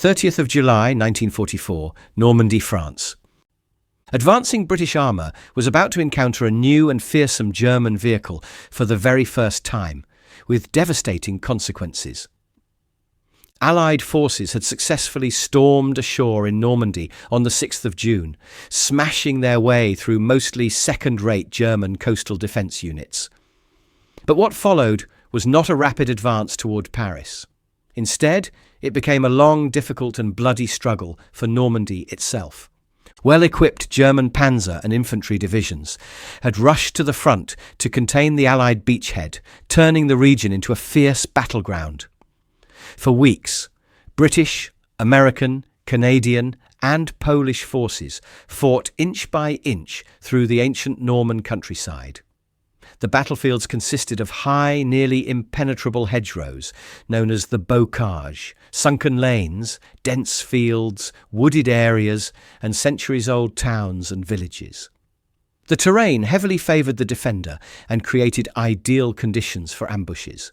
30th of July 1944, Normandy, France. Advancing British armour was about to encounter a new and fearsome German vehicle for the very first time, with devastating consequences. Allied forces had successfully stormed ashore in Normandy on the 6th of June, smashing their way through mostly second-rate German coastal defence units. But what followed was not a rapid advance toward Paris. Instead, it became a long, difficult and bloody struggle for Normandy itself. Well-equipped German panzer and infantry divisions had rushed to the front to contain the Allied beachhead, turning the region into a fierce battleground. For weeks, British, American, Canadian and Polish forces fought inch by inch through the ancient Norman countryside. The battlefields consisted of high, nearly impenetrable hedgerows, known as the bocage, sunken lanes, dense fields, wooded areas, and centuries-old towns and villages. The terrain heavily favoured the defender and created ideal conditions for ambushes.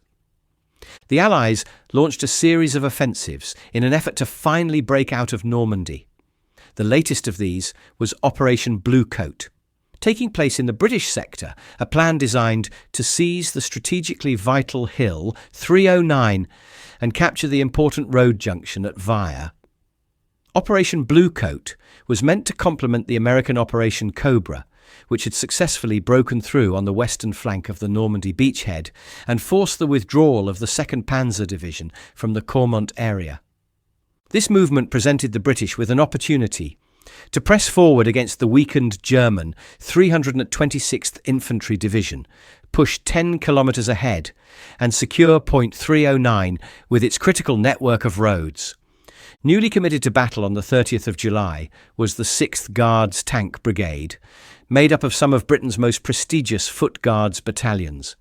The Allies launched a series of offensives in an effort to finally break out of Normandy. The latest of these was Operation Bluecoat. Taking place in the British sector, a plan designed to seize the strategically vital hill 309 and capture the important road junction at Vire. Operation Bluecoat was meant to complement the American Operation Cobra, which had successfully broken through on the western flank of the Normandy beachhead and forced the withdrawal of the 2nd Panzer Division from the Caumont area. This movement presented the British with an opportunity to press forward against the weakened German 326th Infantry Division, push 10 kilometres ahead, and secure Point 309 with its critical network of roads. Newly committed to battle on the 30th of July was the 6th Guards Tank Brigade, made up of some of Britain's most prestigious Foot Guards battalions.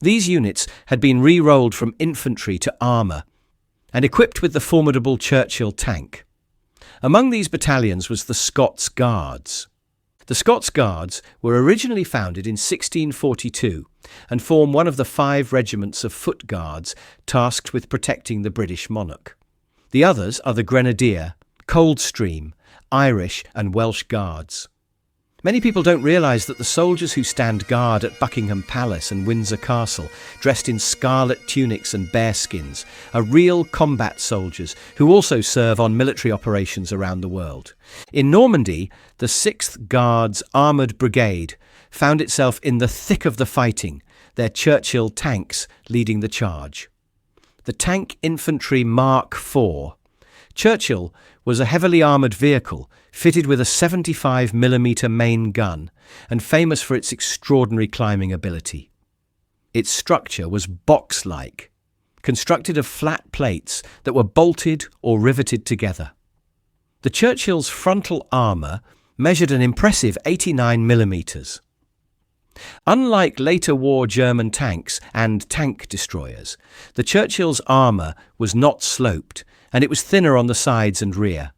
These units had been re-rolled from infantry to armour and equipped with the formidable Churchill tank. Among these battalions was the Scots Guards. The Scots Guards were originally founded in 1642 and form one of the 5 regiments of Foot Guards tasked with protecting the British monarch. The others are the Grenadier, Coldstream, Irish and Welsh Guards. Many people don't realise that the soldiers who stand guard at Buckingham Palace and Windsor Castle, dressed in scarlet tunics and bearskins, are real combat soldiers who also serve on military operations around the world. In Normandy, the 6th Guards Armoured Brigade found itself in the thick of the fighting, their Churchill tanks leading the charge. The Tank Infantry Mark IV. Churchill was a heavily armoured vehicle fitted with a 75mm main gun and famous for its extraordinary climbing ability. Its structure was box-like, constructed of flat plates that were bolted or riveted together. The Churchill's frontal armour measured an impressive 89mm. Unlike later war German tanks and tank destroyers, the Churchill's armour was not sloped, and it was thinner on the sides and rear.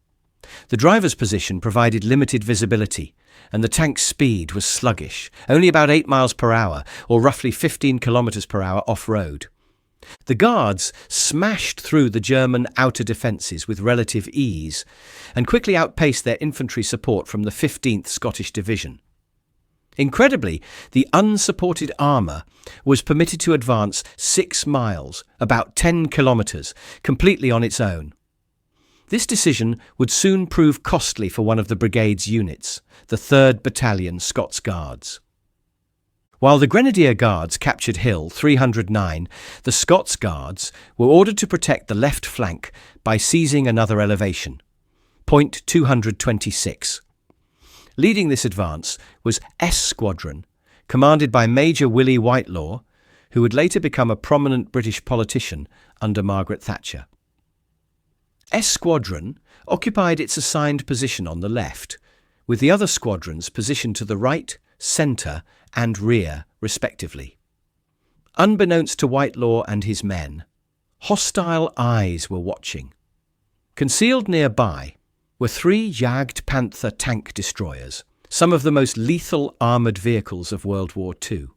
The driver's position provided limited visibility, and the tank's speed was sluggish, only about 8 miles per hour, or roughly 15 kilometers per hour off-road. The Guards smashed through the German outer defences with relative ease, and quickly outpaced their infantry support from the 15th Scottish Division. Incredibly, the unsupported armour was permitted to advance 6 miles, about 10 kilometres, completely on its own. This decision would soon prove costly for one of the brigade's units, the 3rd Battalion Scots Guards. While the Grenadier Guards captured Hill 309, the Scots Guards were ordered to protect the left flank by seizing another elevation, Point 226. Leading this advance was S Squadron, commanded by Major Willie Whitelaw, who would later become a prominent British politician under Margaret Thatcher. S Squadron occupied its assigned position on the left, with the other squadrons positioned to the right, centre and rear, respectively. Unbeknownst to Whitelaw and his men, hostile eyes were watching. Concealed nearby were 3 Jagdpanther tank destroyers, some of the most lethal armoured vehicles of World War II.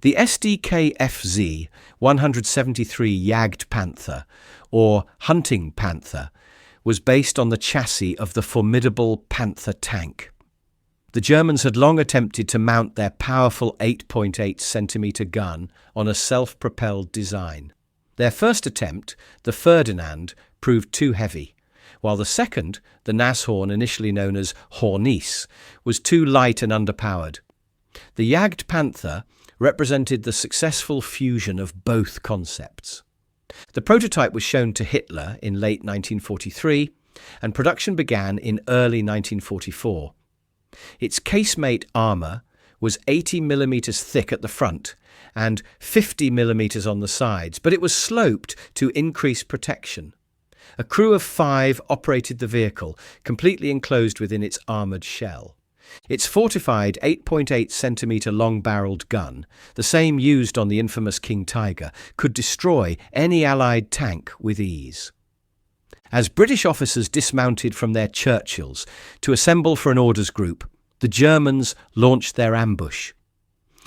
The SDKFZ 173 Jagdpanther, or Hunting Panther, was based on the chassis of the formidable Panther tank. The Germans had long attempted to mount their powerful 8.8 centimetre gun on a self-propelled design. Their first attempt, the Ferdinand, proved too heavy, while the second, the Nashorn, initially known as Hornice, was too light and underpowered. The Jagdpanther represented the successful fusion of both concepts. The prototype was shown to Hitler in late 1943, and production began in early 1944. Its casemate armour was 80 millimetres thick at the front and 50 millimetres on the sides, but it was sloped to increase protection. A crew of 5 operated the vehicle, completely enclosed within its armoured shell. Its fortified 8.8 centimetre long-barrelled gun, the same used on the infamous King Tiger, could destroy any Allied tank with ease. As British officers dismounted from their Churchills to assemble for an orders group, the Germans launched their ambush.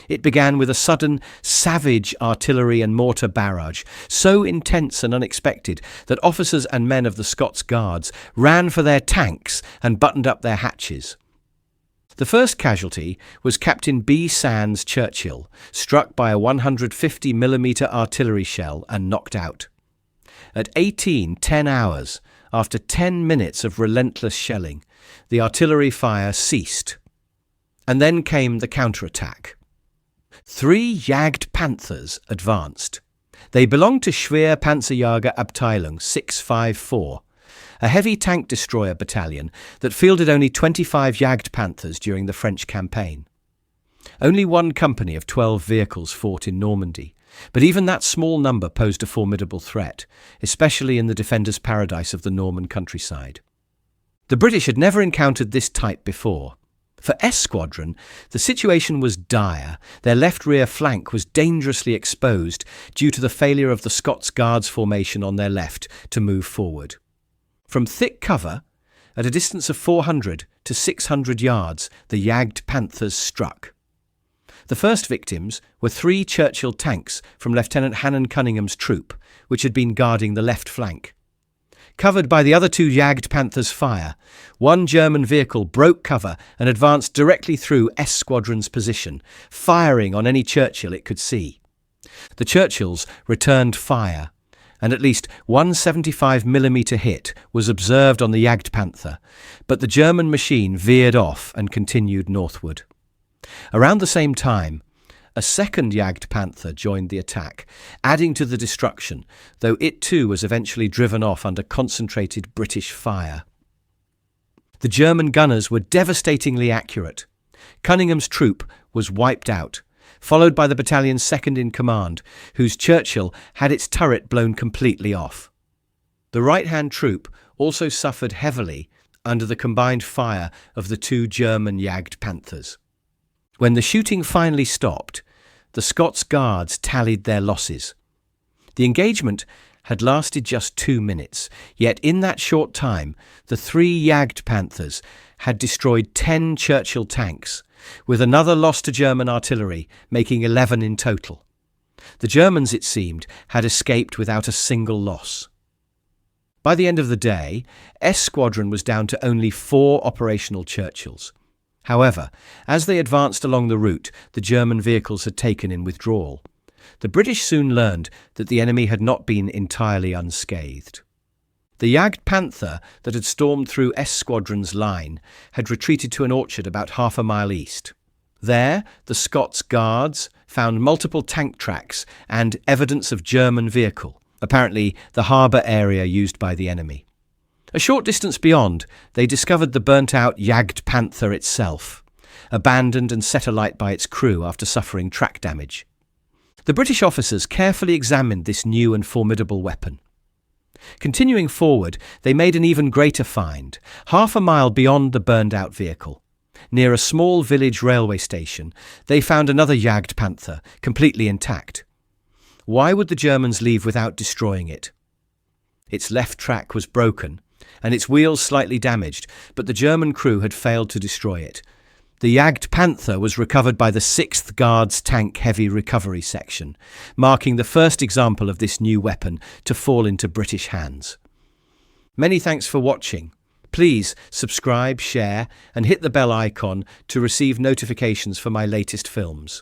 It began with a sudden, savage artillery and mortar barrage, so intense and unexpected that officers and men of the Scots Guards ran for their tanks and buttoned up their hatches. The first casualty was Captain B. Sands Churchill, struck by a 150 millimetre artillery shell and knocked out. At 10 hours, after 10 minutes of relentless shelling, the artillery fire ceased. And then came the counterattack. 3 Jagdpanthers advanced. They belonged to Schwer Panzerjägerabteilung 654, a heavy tank destroyer battalion that fielded only 25 Jagdpanthers during the French campaign. Only one company of 12 vehicles fought in Normandy, but even that small number posed a formidable threat, especially in the defenders' paradise of the Norman countryside. The British had never encountered this type before. For S Squadron, the situation was dire. Their left rear flank was dangerously exposed due to the failure of the Scots Guards formation on their left to move forward. From thick cover, at a distance of 400 to 600 yards, the Jagdpanthers struck. The first victims were 3 Churchill tanks from Lieutenant Hannon Cunningham's troop, which had been guarding the left flank. Covered by the other 2 Jagdpanthers' fire, one German vehicle broke cover and advanced directly through S Squadron's position, firing on any Churchill it could see. The Churchills returned fire, and at least one 75mm hit was observed on the Jagdpanther, but the German machine veered off and continued northward. Around the same time, a second Jagdpanther joined the attack, adding to the destruction, though it too was eventually driven off under concentrated British fire. The German gunners were devastatingly accurate. Cunningham's troop was wiped out, followed by the battalion's second-in-command, whose Churchill had its turret blown completely off. The right-hand troop also suffered heavily under the combined fire of the 2 German Jagdpanthers. When the shooting finally stopped, the Scots Guards tallied their losses. The engagement had lasted just 2 minutes, yet in that short time, the 3 Jagdpanthers had destroyed 10 Churchill tanks, with another loss to German artillery, making 11 in total. The Germans, it seemed, had escaped without a single loss. By the end of the day, S Squadron was down to only 4 operational Churchills. However, as they advanced along the route, the German vehicles had taken in withdrawal. The British soon learned that the enemy had not been entirely unscathed. The Jagdpanther that had stormed through S Squadron's line had retreated to an orchard about half a mile east. There, the Scots Guards found multiple tank tracks and evidence of German vehicle, apparently the harbour area used by the enemy. A short distance beyond, they discovered the burnt-out Jagdpanther itself, abandoned and set alight by its crew after suffering track damage. The British officers carefully examined this new and formidable weapon. Continuing forward, they made an even greater find, half a mile beyond the burned-out vehicle. Near a small village railway station, they found another Jagdpanther, completely intact. Why would the Germans leave without destroying it? Its left track was broken, and its wheels slightly damaged, but the German crew had failed to destroy it. The Jagdpanther was recovered by the 6th Guards Tank Heavy Recovery Section, marking the first example of this new weapon to fall into British hands. Many thanks for watching. Please subscribe, share, and hit the bell icon to receive notifications for my latest films.